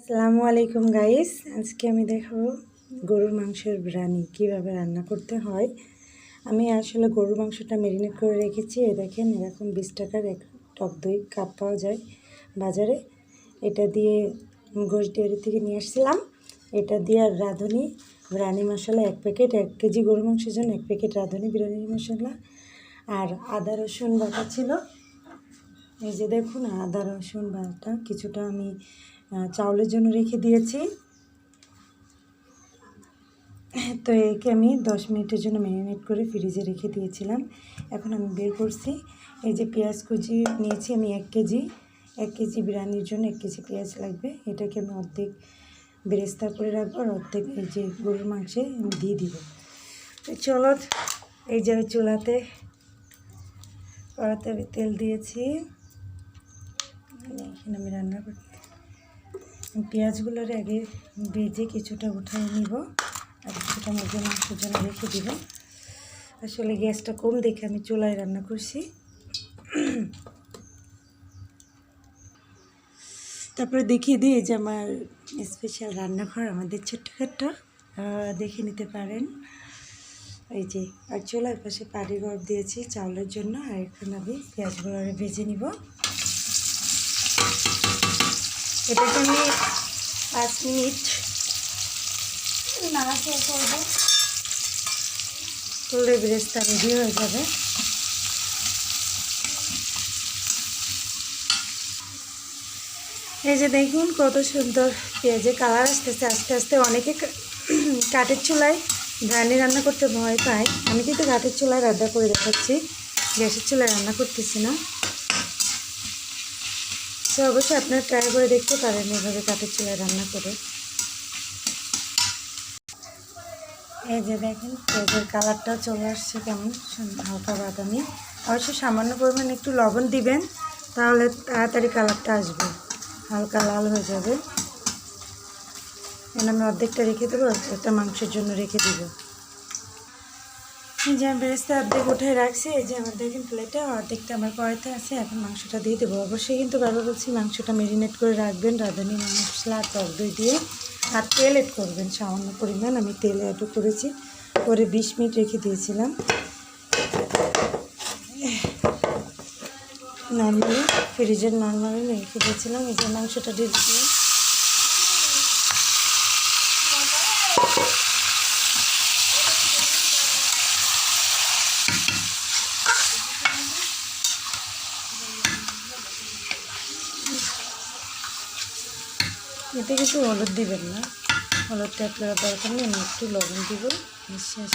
আসসালামু আলাইকুম গাইস, আজকে আমি দেখাবো গরুর মাংসের বিরিয়ানি কিভাবে রান্না করতে হয়। আমি আসলে গরুর মাংসটা ম্যারিনেট করে রেখেছি। দেখেন এরকম 20 টাকার এক টক দই কাপ পাওয়া যায় বাজারে। এটা দিয়ে গোশ ডেয়ারি থেকে নিয়ে আসছিলাম। এটা দিয়ে আর রাঁধুনি বিরিয়ানি মশলা 1 প্যাকেট, 1 কেজি গরুর মাংসের জন্য 1 প্যাকেট রাঁধুনি বিরিয়ানি মশলা, আর আদা রসুন বাটা ছিল। এই যে দেখুন আদা রসুন বাটা কিছুটা আমি চাউলের জন্য রেখে দিয়েছি। তো একে আমি 10 মিনিটের জন্য ম্যারিনেট করে ফ্রিজে রেখে দিয়েছিলাম। এখন আমি বের করছি। এই যে পেঁয়াজ কুচি নিয়েছি আমি 1 কেজি বিরিয়ানির জন্য 1 কেজি পেঁয়াজ লাগবে। এটাকে আমি অর্ধেক বেরেস্তা করে রাখবো আর অর্ধেক এই যে গরুর মাংসে আমি দিয়ে দিব। তো চলো, এই যে আমি কড়াতে আমি তেল দিয়েছি। এখানে আমি রান্না করতে পেঁয়াজগুলোর আগে ভেজে কিছুটা উঠিয়ে নিব আর কিছুটা মুরগির মাংসের জন্য রেখে দিব। আসলে গ্যাসটা কম দেখে আমি চুলায় রান্না করছি। তারপরে দেখিয়ে দিই যে আমার স্পেশাল রান্নাঘর, আমাদের ছোট্টখাট্টো দেখে নিতে পারেন। এই যে আর চুলার পাশে পানি গরম দিয়েছি চাউলের জন্য, আর এখন আমি পেঁয়াজগুলো ভেজে নিব। এটাকে আমি 5 মিনিট নাড়াচাড়া করবো, করলে বেরেস্তা রেডি হয়ে যাবে। এই যে দেখুন কত সুন্দর পেঁয়াজের কালার আসতেছে আস্তে আস্তে। অনেকে কাঠের চুলায় বিরিয়ানি রান্না করতে ভয় পায়, আমি কিন্তু কাঠের চুলায় রান্না করে দেখাচ্ছি, গ্যাসের চুলায় রান্না করতেছি না। সো অবশ্যই আপনারা ট্রাই করে দেখতে পারেন এভাবে কাঠের চুলায় রান্না করে। এই যে দেখেন পেঁয়াজের কালারটা চলে আসছে কেমন হালকা বাদামি। অবশ্যই সামান্য পরিমাণ একটু লবণ দিবেন, তাহলে তাড়াতাড়ি কালারটা আসবে, হালকা লাল হয়ে যাবে। এখন আমি অর্ধেকটা রেখে দেবো, একটা মাংসের জন্য রেখে দিব। এই যে আমি বেরেস্তা অর্ধেক উঠে রাখছি। এই যে আমার দেখেন প্লেটে অর্ধেকটা আমার কড়াইতে আছে। এখন মাংসটা দিয়ে দেবো। অবশ্যই কিন্তু বারবার বলছি মাংসটা ম্যারিনেট করে রাখবেন রাঁধুনি মশলা আর টক দই দিয়ে, আর তেল এড করবেন সামান্য পরিমাণ। আমি তেল অ্যাডও করেছি, করে 20 মিনিট রেখে দিয়েছিলাম নর্মালি, ফ্রিজের নর্মালি রেখে দিয়েছিলাম। এই যে মাংসটা দিয়ে দিলাম। এতে কিন্তু হলুদ দিবেন না, হলুদটা অ্যাড করার দরকার নেই, আমি একটু লবণ দিব নিঃশ্বাস।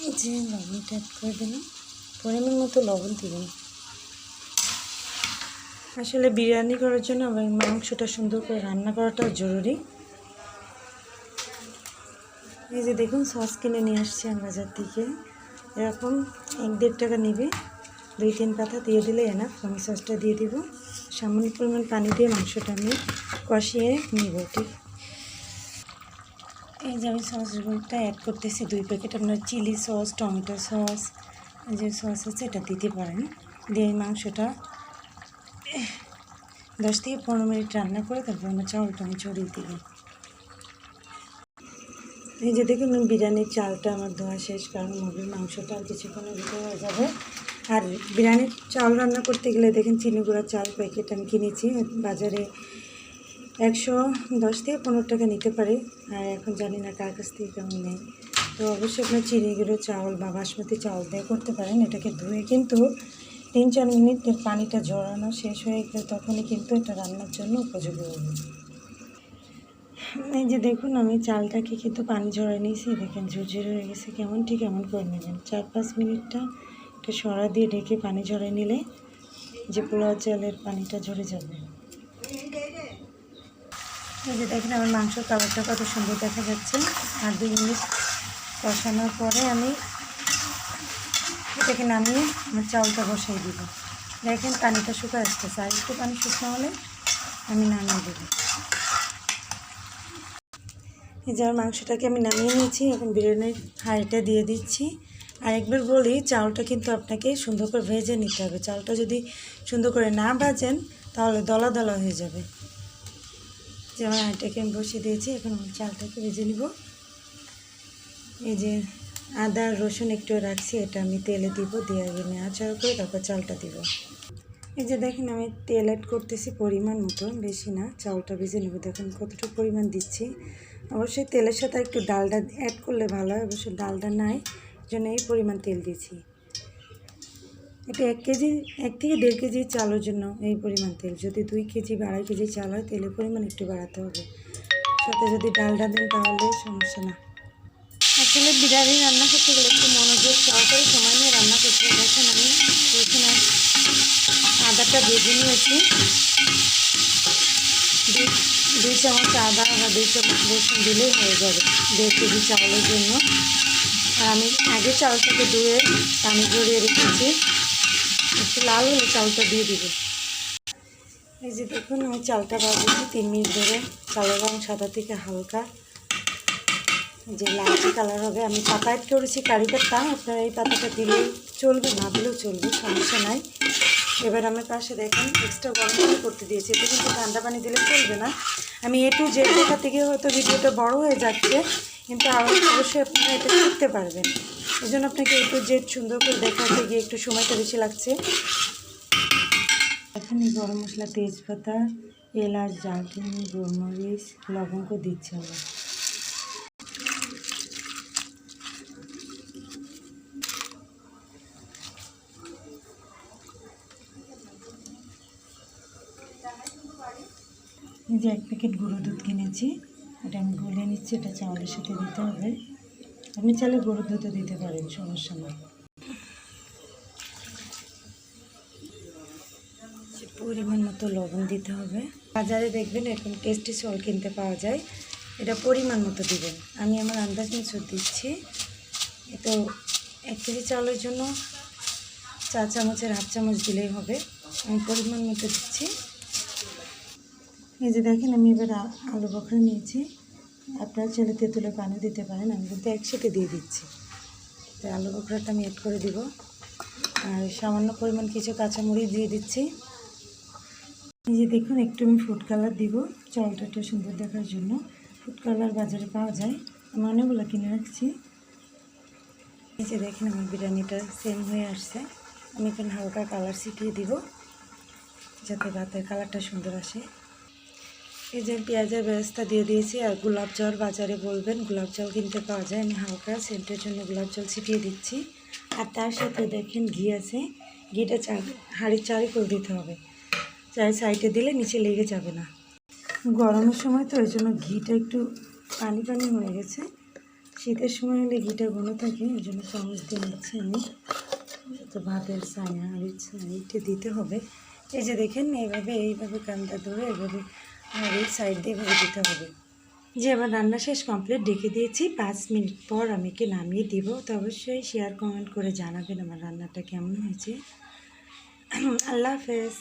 এই যে লবণটা অ্যাড করে দিলাম, পরিমাণ মতো লবণ দিবেন। আসলে বিরিয়ানি করার জন্য আবার মাংসটা সুন্দর করে রান্না করাটা জরুরি। এই যে দেখুন সস কিনে নিয়ে আসছি আমি বাজার থেকে, এরকম 1-1.5 টাকা নেবে, 2-3 পাতা দিয়ে দিলে এনাফ। আমি সসটা দিয়ে দিব, সামান্য পরিমাণ পানি দিয়ে মাংসটা আমি কষিয়ে নিব। ঠিক এই যে আমি সসটা অ্যাড করতেছি 2 প্যাকেট। আপনার চিলি সস, টমেটো সস যে সস আছে এটা দিতে পারেন। দিয়ে মাংসটা 10 থেকে 15 মিনিট রান্না করে তারপর আমার চাউলটা আমি ছড়িয়ে দিব। এই যে দেখুন বিরিয়ানির চালটা আমার ধোয়া শেষ, কারণ মুরগির মাংসটা আর কিছুক্ষণের ভিতরে হয়ে যাবে। আর বিরিয়ানির চাল রান্না করতে গেলে দেখেন চিনি গুঁড়া চাল প্যাকেট আমি কিনেছি বাজারে, 110 থেকে 15 টাকা নিতে পারে। আর এখন জানি না কার কাছ থেকে কেমন নেই। তো অবশ্যই আপনার চিনি গুঁড়ো চাউল বা বাসমতি চাউল দিয়ে করতে পারেন। এটাকে ধুয়ে কিন্তু 3-4 মিনিট পানিটা ঝরানো শেষ হয়ে গেলে তখনই কিন্তু এটা রান্নার জন্য উপযোগী হবে। এই যে দেখুন আমি চালটাকে কিন্তু পানি ঝরাই নিয়েছি, দেখেন ঝুরঝুরে হয়ে গেছে কেমন, ঠিক এমন করে নেবেন। 4-5 মিনিটটা একটা সরা দিয়ে ঢেকে পানি ঝরাই নিলে যে পোলাও চালের পানিটা ঝরে যাবে। এই যে দেখেন আমার মাংসের কালারটা কত সুন্দর দেখা যাচ্ছে। আর 2 মিনিট কষানোর পরে আমি এটাকে নামিয়ে আমার চাউলটা বসাই দিব। দেখেন পানিটা শুকায় আসতেছে, আর একটু পানি শুকনো হলে আমি নামিয়ে দেবো। এই যে মাংসটাকে আমি নামিয়ে নিয়েছি, এখন বিরিয়ানির হাঁড়িটা দিয়ে দিচ্ছি। আর একবার বলি চাউলটা কিন্তু আপনাকে সুন্দর করে ভেজে নিতে হবে। চাউলটা যদি সুন্দর করে না ভাজেন তাহলে দলা দলা হয়ে যাবে। যেমন হাঁড়িটাকে আমি বসিয়ে দিয়েছি, এখন আমি চালটাকে ভেজে নিব। এই যে আদা রসুন একটু রাখছি, এটা আমি তেলে দিব, দিয়ে আগে নাড়াচাড়া করে তারপর চালটা দিব। এই যে দেখেন আমি তেল অ্যাড করতেছি পরিমাণ মতো, বেশি না। চালটা ভেজে নেব, দেখেন কতটুকু পরিমাণ দিচ্ছি। অবশ্যই তেলের সাথে একটু ডালডা অ্যাড করলে ভালো হয়, অবশ্যই ডালডা নাই জন্য এই পরিমাণ তেল দিয়েছি। এটা 1 থেকে 1.5 কেজি চালের জন্য এই পরিমাণ তেল। যদি 2 কেজি বা 2.5 কেজি চাল হয় তেলের পরিমাণ একটু বাড়াতে হবে। সাথে যদি ডালডা দেন তাহলে সমস্যা না। আসলে বিরিয়ানি রান্না করতে গেলে একটু মনোযোগ সহকারে সময় নিয়ে রান্না করতে হবে। দেখেন আমি এখানে আদাটা ভেজে নিয়েছি, 2 চামচ আদা বা 2 চামচ রসুন দিলেই হয়ে যাবে 1.5 কেজি চাউলের জন্য। আর আমি আগে চালটাকে ধুয়ে পানি ঝরিয়ে রেখেছি, একটু লাল হলে চালটা দিয়ে দিব। এই যে দেখুন আমি চালটা ভাজছি 3 মিনিট ধরে। চালের রং সাদা থেকে হালকা যে লালচে কালার হবে। আমি পাতা অ্যাড করেছি কারি পাতা, আপনারা এই পাতাটা দিলেও চলবে, না দিলেও চলবে, সমস্যা নাই। এবার আমি পাশে দেখেন এক্সট্রা গরম পানি করতে দিয়েছি, এটা কিন্তু ঠান্ডা পানি দিলে চলবে না। আমি A to Z দেখা থেকে হয়তো ভিডিওটা বড় হয়ে যাচ্ছে, কিন্তু অবশ্যই আপনারা এটা শিখতে পারবেন। এই জন্য আপনাকে A to Z সুন্দর করে দেখাতে গিয়ে একটু সময়টা বেশি লাগছে। এখন এই গরম মশলা, তেজপাতা, এলাচ, দারচিনি, গোলমরিচ, লবঙ্গ দিচ্ছি আমরা। এই যে 1 প্যাকেট গুঁড়ো দুধ কিনেছি, এটা আমি গুলে নিচ্ছি। এটা চাউলের সাথে দিতে হবে, আপনি চাইলে গরুর দুধও দিতে পারেন, সমস্যা নেই। পরিমাণ মতো লবণ দিতে হবে। বাজারে দেখবেন এরকম টেস্টি সল কিনতে পাওয়া যায়, এটা পরিমাণ মতো দিবেন। আমি আমার আন্দাজ মতো দিচ্ছি। তো 1 কেজি চাউলের জন্য 4 চামচের হাফ চামচ দিলেই হবে, আমি পরিমাণ মতো দিচ্ছি। এই যে দেখেন আমি এবার আলু বখরা নিয়েছি, আপনারা চাইলে তেঁতুলের পানি দিতে পারেন, আমি কিন্তু একসাথে দিয়ে দিচ্ছি। তো আলু বখরাটা আমি অ্যাড করে দিব, আর সামান্য পরিমাণ কিছু কাঁচামরিচ দিয়ে দিচ্ছি। এই যে দেখুন একটু আমি ফুড কালার দিব চালটা একটু সুন্দর দেখার জন্য। ফুড কালার বাজারে পাওয়া যায়, আমি অনেকগুলো কিনে রাখছি। এই যে দেখেন আমার বিরিয়ানিটা সেম হয়ে আসছে। আমি এখানে হালকা কালার ছিটিয়ে দিব যাতে ভাতের কালারটা সুন্দর আসে। এই যে পেঁয়াজের বেরেস্তা দিয়ে দিয়েছি, আর গোলাপ জল বাজারে বলবেন গোলাপ জল কিনতে পাওয়া যায়, আমি হালকা সেন্টের জন্য গোলাপ জল ছিটিয়ে দিচ্ছি। আর তার সাথে দেখেন ঘি আছে, ঘিটা হাঁড়ির চারি করে দিতে হবে, চাই সাইডে দিলে নিচে লেগে যাবে না। গরমের সময় তো ওই জন্য ঘিটা একটু পানি পানি হয়ে গেছে, শীতের সময় হলে ঘিটা ঘন থাকে, ওই জন্য চামচ দিয়ে নিচ্ছি আমি। তো ভাতের ছায়া হাঁড়ির ছাইটা দিতে হবে। এই যে দেখেন এইভাবে কানটা ধরে এইভাবে আর এই সাইড দিয়ে এভাবে দিতে হবে। যে আমার রান্না শেষ কমপ্লিট, ঢেকে দিয়েছি। 5 মিনিট পর আমি একে নামিয়ে দিব। তো অবশ্যই শেয়ার কমেন্ট করে জানাবেন আমার রান্নাটা কেমন হয়েছে। আল্লাহ হাফেজ।